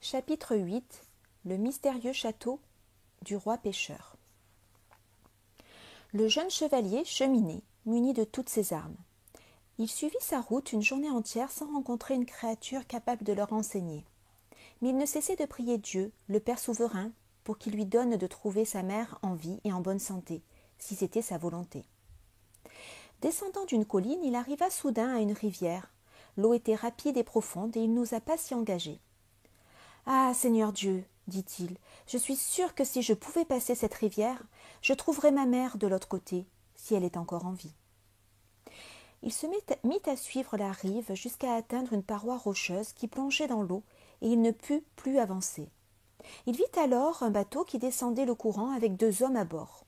Chapitre 8. Le mystérieux château du roi pêcheur. Le jeune chevalier cheminait, muni de toutes ses armes. Il suivit sa route une journée entière sans rencontrer une créature capable de le renseigner. Mais il ne cessait de prier Dieu, le Père souverain, pour qu'il lui donne de trouver sa mère en vie et en bonne santé, si c'était sa volonté. Descendant d'une colline, il arriva soudain à une rivière. L'eau était rapide et profonde et il n'osa pas s'y engager. « Ah, Seigneur Dieu, dit-il, je suis sûr que si je pouvais passer cette rivière, je trouverais ma mère de l'autre côté, si elle est encore en vie. » Il se mit à suivre la rive jusqu'à atteindre une paroi rocheuse qui plongeait dans l'eau, et il ne put plus avancer. Il vit alors un bateau qui descendait le courant avec 2 hommes à bord.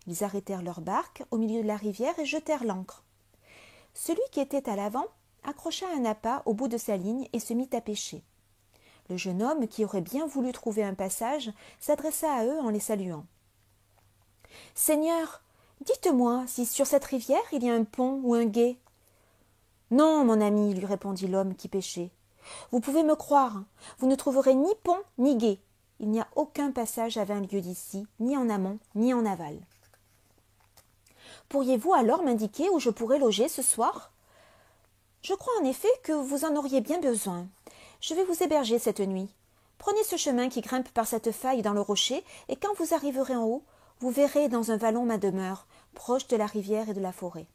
Ils arrêtèrent leur barque au milieu de la rivière et jetèrent l'ancre. Celui qui était à l'avant accrocha un appât au bout de sa ligne et se mit à pêcher. Le jeune homme, qui aurait bien voulu trouver un passage, s'adressa à eux en les saluant. « Seigneur, dites-moi si sur cette rivière il y a un pont ou un gué. »« Non, mon ami, lui répondit l'homme qui pêchait. Vous pouvez me croire, vous ne trouverez ni pont ni gué. Il n'y a aucun passage à 20 lieues d'ici, ni en amont, ni en aval. Pourriez-vous alors m'indiquer où je pourrais loger ce soir ? Je crois en effet que vous en auriez bien besoin. Je vais vous héberger cette nuit. Prenez ce chemin qui grimpe par cette faille dans le rocher, et quand vous arriverez en haut, vous verrez dans un vallon ma demeure, proche de la rivière et de la forêt. »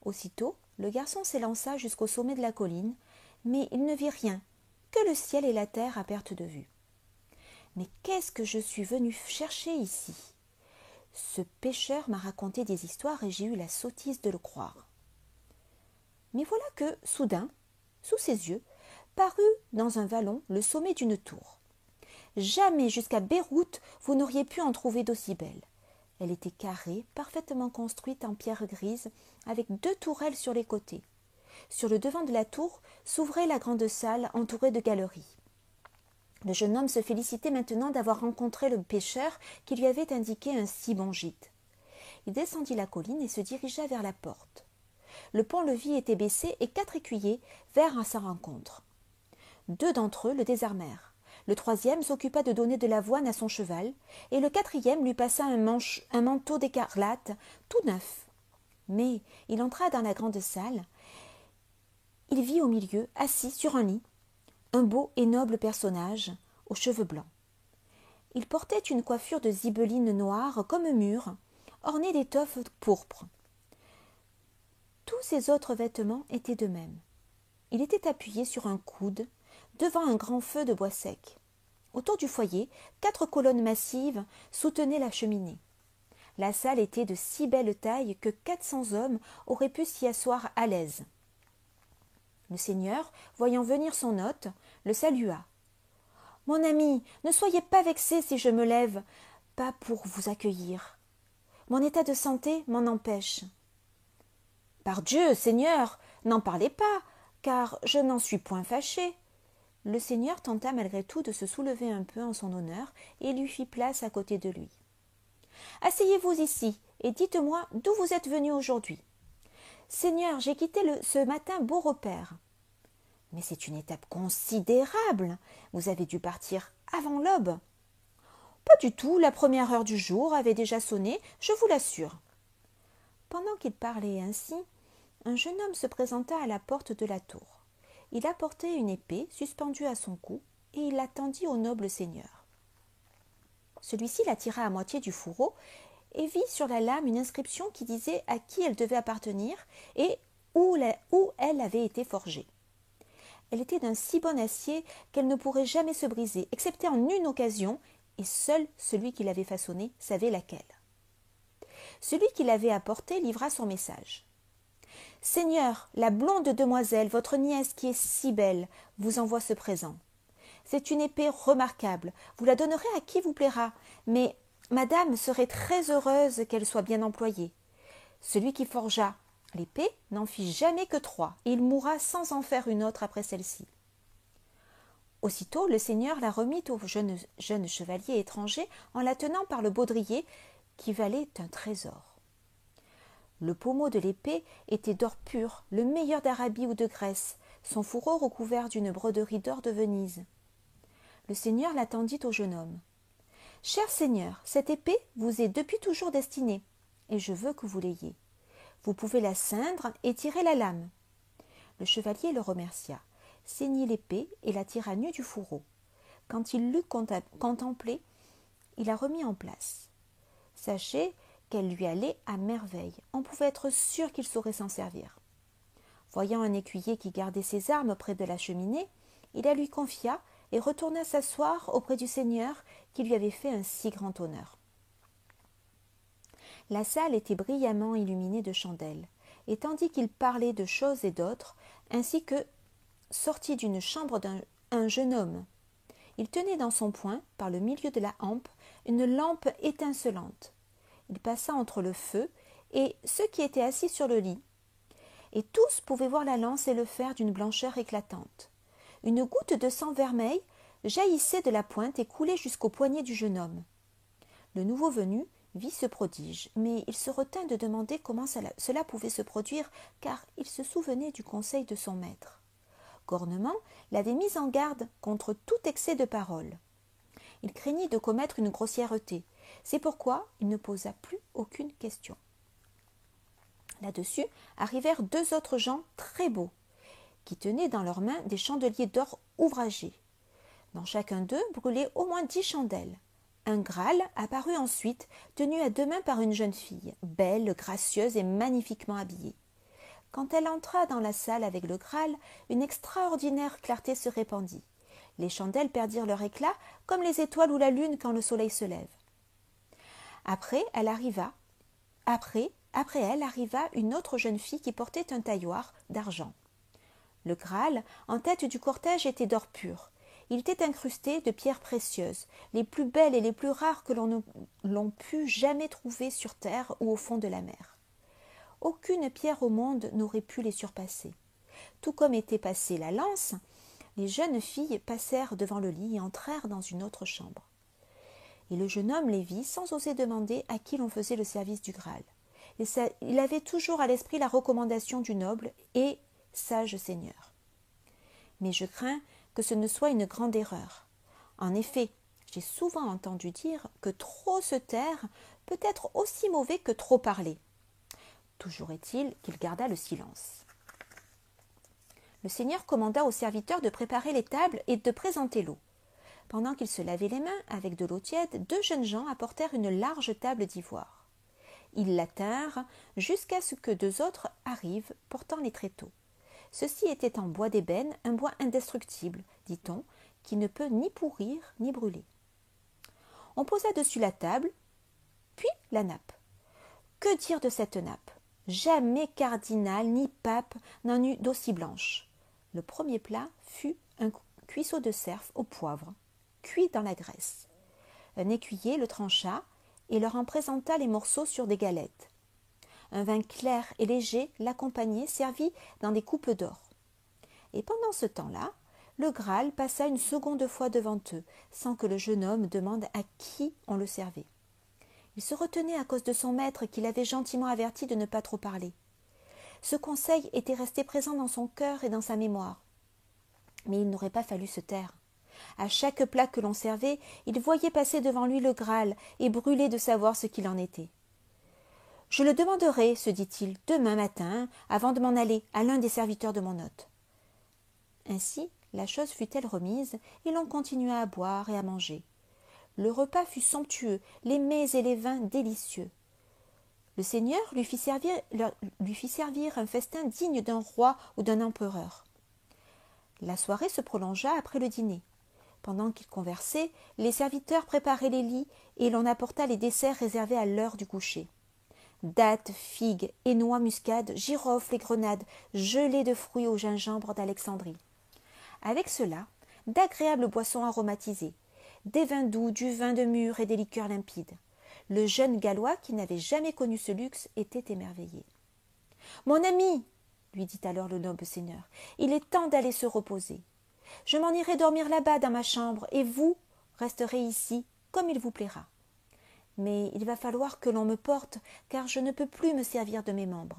Aussitôt, le garçon s'élança jusqu'au sommet de la colline, mais il ne vit rien, que le ciel et la terre à perte de vue. « Mais qu'est-ce que je suis venu chercher ici ? Ce pêcheur m'a raconté des histoires et j'ai eu la sottise de le croire. » Mais voilà que, soudain, sous ses yeux, parut dans un vallon le sommet d'une tour. Jamais jusqu'à Beyrouth vous n'auriez pu en trouver d'aussi belle. Elle était carrée, parfaitement construite en pierre grise, avec 2 tourelles sur les côtés. Sur le devant de la tour s'ouvrait la grande salle entourée de galeries. Le jeune homme se félicitait maintenant d'avoir rencontré le pêcheur qui lui avait indiqué un si bon gîte. Il descendit la colline et se dirigea vers la porte. Le pont-levis était baissé et 4 écuyers vinrent à sa rencontre. 2 d'entre eux le désarmèrent. Le 3e s'occupa de donner de l'avoine à son cheval, et le 4e lui passa un manteau d'écarlate tout neuf. Mais il entra dans la grande salle. Il vit au milieu, assis sur un lit, un beau et noble personnage aux cheveux blancs. Il portait une coiffure de zibeline noire comme mûre, ornée d'étoffes pourpres. Tous ses autres vêtements étaient de même. Il était appuyé sur un coude, devant un grand feu de bois sec. Autour du foyer, 4 colonnes massives soutenaient la cheminée. La salle était de si belle taille que 400 hommes auraient pu s'y asseoir à l'aise. Le seigneur, voyant venir son hôte, le salua. « Mon ami, ne soyez pas vexé si je me lève, pas pour vous accueillir. Mon état de santé m'en empêche. »« Pardieu, seigneur, n'en parlez pas, car je n'en suis point fâché. » Le seigneur tenta malgré tout de se soulever un peu en son honneur et lui fit place à côté de lui. « Asseyez-vous ici et dites-moi d'où vous êtes venu aujourd'hui. »« Seigneur, j'ai quitté ce matin Beaurepaire. »« Mais c'est une étape considérable. Vous avez dû partir avant l'aube. »« Pas du tout, la première heure du jour avait déjà sonné, je vous l'assure. » Pendant qu'il parlait ainsi, un jeune homme se présenta à la porte de la tour. Il apportait une épée suspendue à son cou et il la tendit au noble seigneur. Celui-ci la tira à moitié du fourreau et vit sur la lame une inscription qui disait à qui elle devait appartenir et où elle avait été forgée. Elle était d'un si bon acier qu'elle ne pourrait jamais se briser, excepté en une occasion, et seul celui qui l'avait façonnée savait laquelle. Celui qui l'avait apportée livra son message. « Seigneur, la blonde demoiselle, votre nièce qui est si belle, vous envoie ce présent. C'est une épée remarquable, vous la donnerez à qui vous plaira, mais madame serait très heureuse qu'elle soit bien employée. Celui qui forgea l'épée n'en fit jamais que 3, et il mourra sans en faire une autre après celle-ci. » Aussitôt, le seigneur la remit au jeune chevalier étranger en la tenant par le baudrier qui valait un trésor. Le pommeau de l'épée était d'or pur, le meilleur d'Arabie ou de Grèce, son fourreau recouvert d'une broderie d'or de Venise. Le seigneur la tendit au jeune homme. « Cher seigneur, cette épée vous est depuis toujours destinée, et je veux que vous l'ayez. Vous pouvez la ceindre et tirer la lame. » Le chevalier le remercia, ceignit l'épée et la tira nue du fourreau. Quand il l'eut contemplée, il la remit en place. Sachez qu'elle lui allait à merveille. On pouvait être sûr qu'il saurait s'en servir. Voyant un écuyer qui gardait ses armes près de la cheminée, il la lui confia et retourna s'asseoir auprès du seigneur qui lui avait fait un si grand honneur. La salle était brillamment illuminée de chandelles, et tandis qu'il parlait de choses et d'autres, ainsi que sortit d'une chambre un jeune homme. Il tenait dans son poing, par le milieu de la hampe, une lampe étincelante. Il passa entre le feu et ceux qui étaient assis sur le lit, et tous pouvaient voir la lance et le fer d'une blancheur éclatante. Une goutte de sang vermeil jaillissait de la pointe et coulait jusqu'au poignet du jeune homme. Le nouveau venu vit ce prodige, mais il se retint de demander comment cela pouvait se produire, car il se souvenait du conseil de son maître. Gornement l'avait mis en garde contre tout excès de parole. Il craignit de commettre une grossièreté, c'est pourquoi il ne posa plus aucune question. Là-dessus arrivèrent deux autres gens très beaux, qui tenaient dans leurs mains des chandeliers d'or ouvragés. Dans chacun d'eux brûlaient au moins 10 chandelles. Un Graal apparut ensuite, tenu à deux mains par une jeune fille, belle, gracieuse et magnifiquement habillée. Quand elle entra dans la salle avec le Graal, une extraordinaire clarté se répandit. Les chandelles perdirent leur éclat comme les étoiles ou la lune quand le soleil se lève. Après elle arriva une autre jeune fille qui portait un tailloir d'argent. Le Graal, en tête du cortège, était d'or pur. Il était incrusté de pierres précieuses, les plus belles et les plus rares que l'on put jamais trouver sur terre ou au fond de la mer. Aucune pierre au monde n'aurait pu les surpasser. Tout comme était passée la lance, les jeunes filles passèrent devant le lit et entrèrent dans une autre chambre. Et le jeune homme les vit sans oser demander à qui l'on faisait le service du Graal. Il avait toujours à l'esprit la recommandation du noble et sage seigneur. Mais je crains que ce ne soit une grande erreur. En effet, j'ai souvent entendu dire que trop se taire peut être aussi mauvais que trop parler. Toujours est-il qu'il garda le silence. Le seigneur commanda aux serviteurs de préparer les tables et de présenter l'eau. Pendant qu'ils se lavaient les mains avec de l'eau tiède, deux jeunes gens apportèrent une large table d'ivoire. Ils la tinrent jusqu'à ce que deux autres arrivent portant les tréteaux. Ceci était en bois d'ébène, un bois indestructible, dit-on, qui ne peut ni pourrir ni brûler. On posa dessus la table, puis la nappe. Que dire de cette nappe? Jamais cardinal ni pape n'en eut d'aussi blanche. Le premier plat fut un cuisseau de cerf au poivre, cuit dans la graisse. Un écuyer le trancha et leur en présenta les morceaux sur des galettes. Un vin clair et léger l'accompagnait, servi dans des coupes d'or. Et pendant ce temps-là, le Graal passa une seconde fois devant eux, sans que le jeune homme demande à qui on le servait. Il se retenait à cause de son maître qui l'avait gentiment averti de ne pas trop parler. Ce conseil était resté présent dans son cœur et dans sa mémoire. Mais il n'aurait pas fallu se taire. À chaque plat que l'on servait, il voyait passer devant lui le Graal et brûlait de savoir ce qu'il en était. « Je le demanderai, se dit-il, demain matin, avant de m'en aller, à l'un des serviteurs de mon hôte. » Ainsi, la chose fut-elle remise, et l'on continua à boire et à manger. Le repas fut somptueux, les mets et les vins délicieux. Le seigneur lui fit servir un festin digne d'un roi ou d'un empereur. La soirée se prolongea après le dîner. Pendant qu'ils conversaient, les serviteurs préparaient les lits et l'on apporta les desserts réservés à l'heure du coucher. Dattes, figues et noix muscades, girofles et grenades, gelées de fruits au gingembre d'Alexandrie. Avec cela, d'agréables boissons aromatisées, des vins doux, du vin de mûre et des liqueurs limpides. Le jeune Gallois, qui n'avait jamais connu ce luxe, était émerveillé. « Mon ami, lui dit alors le noble seigneur, il est temps d'aller se reposer. Je m'en irai dormir là-bas dans ma chambre, et vous resterez ici comme il vous plaira. Mais il va falloir que l'on me porte, car je ne peux plus me servir de mes membres. »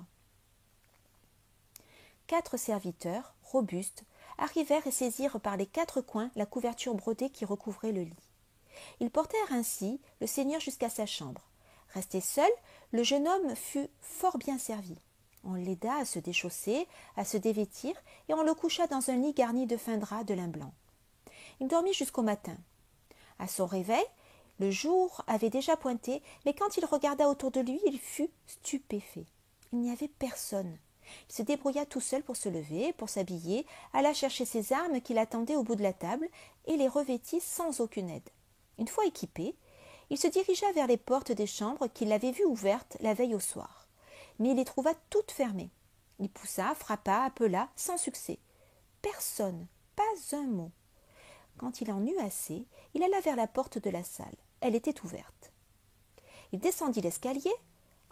4 serviteurs, robustes, arrivèrent et saisirent par les 4 coins la couverture brodée qui recouvrait le lit. Ils portèrent ainsi le Seigneur jusqu'à sa chambre. Resté seul, le jeune homme fut fort bien servi. On l'aida à se déchausser, à se dévêtir, et on le coucha dans un lit garni de fins draps de lin blanc. Il dormit jusqu'au matin. À son réveil, le jour avait déjà pointé, mais quand il regarda autour de lui, il fut stupéfait. Il n'y avait personne. Il se débrouilla tout seul pour se lever, pour s'habiller, alla chercher ses armes qui l'attendaient au bout de la table et les revêtit sans aucune aide. Une fois équipé, il se dirigea vers les portes des chambres qu'il avait vues ouvertes la veille au soir. Mais il les trouva toutes fermées. Il poussa, frappa, appela, sans succès. Personne, pas un mot. Quand il en eut assez, il alla vers la porte de la salle. Elle était ouverte. Il descendit l'escalier.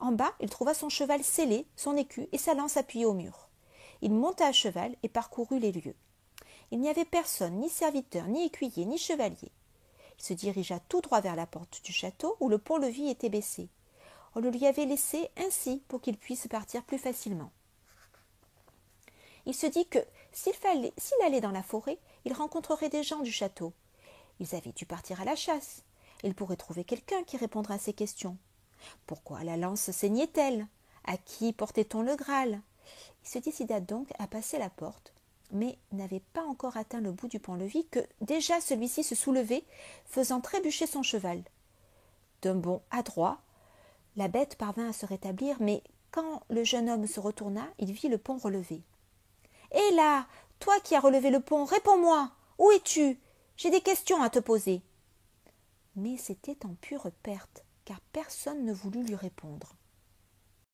En bas, il trouva son cheval sellé, son écu et sa lance appuyée au mur. Il monta à cheval et parcourut les lieux. Il n'y avait personne, ni serviteur, ni écuyer, ni chevalier. Il se dirigea tout droit vers la porte du château où le pont-levis était baissé. On le lui avait laissé ainsi pour qu'il puisse partir plus facilement. Il se dit que s'il allait dans la forêt, il rencontrerait des gens du château. Ils avaient dû partir à la chasse. Il pourrait trouver quelqu'un qui répondra à ses questions. Pourquoi la lance saignait-elle? À qui portait-on le Graal? Il se décida donc à passer la porte, mais n'avait pas encore atteint le bout du pont-levis que déjà celui-ci se soulevait, faisant trébucher son cheval. D'un bond adroit, la bête parvint à se rétablir, mais quand le jeune homme se retourna, il vit le pont relevé. « Hé là, toi qui as relevé le pont, réponds-moi! Où es-tu? J'ai des questions à te poser. » Mais c'était en pure perte, car personne ne voulut lui répondre.